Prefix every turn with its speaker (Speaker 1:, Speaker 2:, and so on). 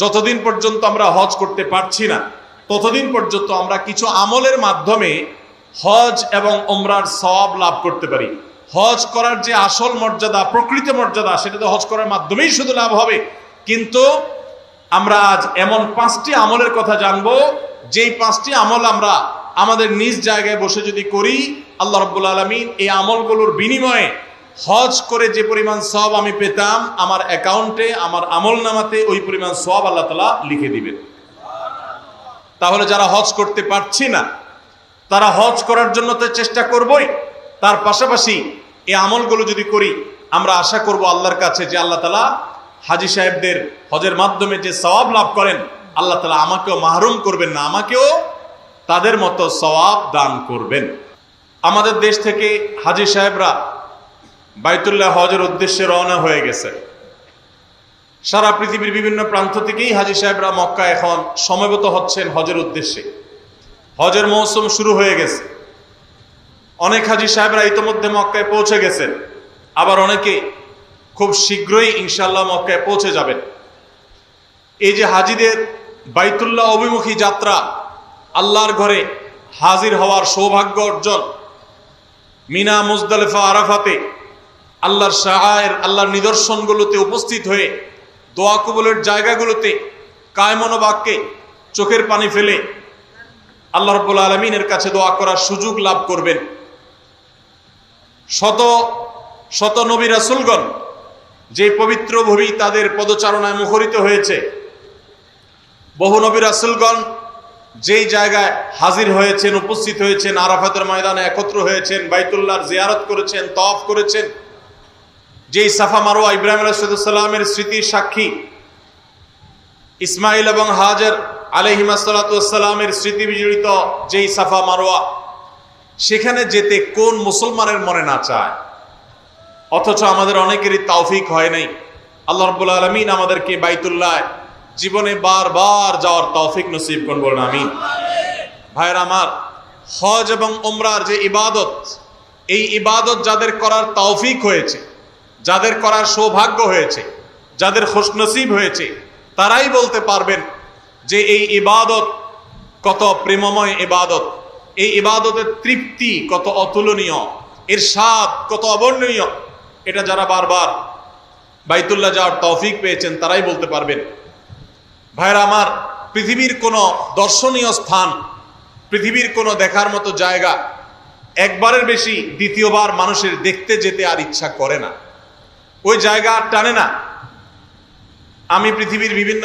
Speaker 1: যতদিন পর্যন্ত আমরা হজ করতে পারছি না ততদিন পর্যন্ত আমরা কিছু আমলের মাধ্যমে হজ এবং উমরার সওয়াব লাভ করতে পারি। হজ করার যে আসল মর্যাদা, প্রকৃত মর্যাদা, সেটা তো হজ করার মাধ্যমেই শুধু লাভ হবে। কিন্তু আমরা আজ এমন 5টি আমলের কথা জানবো, যেই 5টি আমল আমরা আমাদের নিজ জায়গায় বসে যদি করি, আল্লাহ রাব্বুল আলামিন এই আমলগুলোর বিনিময়ে হজ করে যে পরিমাণ সওয়াব আমি পেতাম, আমার অ্যাকাউন্টে, আমার আমলনামাতে ওই পরিমাণ সওয়াব আল্লাহ তাআলা লিখে দিবেন। তাহলে যারা হজ করতে পারছি না তারা হজ করার জন্য তো চেষ্টা করবই, তার পাশাপাশি এই আমলগুলো যদি করি, আমরা আশা করব আল্লাহর কাছে যে আল্লাহ তাআলা হাজী সাহেবদের হজের মাধ্যমে যে সওয়াব লাভ করেন, আল্লাহ তাআলা আমাকেও মাহরুম করবেন না, আমাকেও তাদের মতো সওয়াব দান করবেন। আমাদের দেশ থেকে হাজী সাহেবরা বাইতুল্লাহ হজের উদ্দেশ্যে রওনা হয়ে গেছে। সারা পৃথিবীর বিভিন্ন প্রান্ত থেকেই হাজী সাহেবরা মক্কা এখন সমবেত হচ্ছেন হজের উদ্দেশ্যে। হজের মৌসুম শুরু হয়ে গেছে। অনেক হাজী সাহেবরা ইতোমধ্যে মক্কায় পৌঁছে গেছেন, আবার অনেকে খুব শীঘ্রই ইনশাআল্লাহ মক্কায় পৌঁছে যাবেন। এই যে হাজীদের বাইতুল্লাহ অভিমুখী যাত্রা, আল্লাহর ঘরে হাজির হওয়ার সৌভাগ্য অর্জন, মিনা, মুজদালিফা, আরাফাতে আল্লাহর শাআয়ের, আল্লাহর নিদর্শনগুলোতে উপস্থিত হয়ে দোয়া কবুলের জায়গাগুলোতে কায়মন বাক্যে চোখের পানি ফেলে আল্লাহ রাব্বুল আলামিনের কাছে দোয়া করার সুযোগ লাভ করবেন। শত শত নবী রাসূলগণ যে পবিত্র ভূমি তাদের পদচারণায় মুখরিত হয়েছে, বহু নবী রাসূলগণ যেই জায়গায় হাজির হয়েছেন, উপস্থিত হয়েছেন, আরাফাতের ময়দানে একত্র হয়েছেন, বাইতুল্লাহর জিয়ারত করেছেন, তওয়াফ করেছেন, যেই সাফা মারওয়া ইব্রাহিম আলাইহিস সালামের স্মৃতির সাক্ষী, ইসমাইল এবং হাজার আলাইহিস সালামের স্মৃতি বিজড়িত যেই সাফা মারওয়া, সেখানে যেতে কোন মুসলমানের মনে না চায়? অথচ আমাদের অনেকেরই তৌফিক হয় নাই। আল্লাহ রাব্বুল আলামিন আমাদেরকে বাইতুল্লাহ জীবনে বারবার যাওয়ার তৌফিক নসিব করুন, বলুন আমিন। ভাইরা আমার, হজ এবং উমরার যে ইবাদত, এই ইবাদত যাদের করার তৌফিক হয়েছে, যাদের করার সৌভাগ্য হয়েছে, যাদের খুশনসিব হয়েছে, তারাই বলতে পারবেন যে এই ইবাদত কত প্রেমময় ইবাদত, এই ইবাদতের তৃপ্তি কত অতুলনীয়, এর স্বাদ কত অবর্ণনীয়। এটা যারা বারবার বাইতুল্লাহ যাওয়ার তৌফিক পেয়েছেন তারাই বলতে পারবেন। ভাইরা আমার, পৃথিবীর কোনো দর্শনীয় স্থান, পৃথিবীর কোনো দেখার মতো জায়গা একবারের বেশি দ্বিতীয়বার মানুষের দেখতে যেতে আর ইচ্ছা করে না, ওই জায়গা আর টানে না। আমি পৃথিবীর বিভিন্ন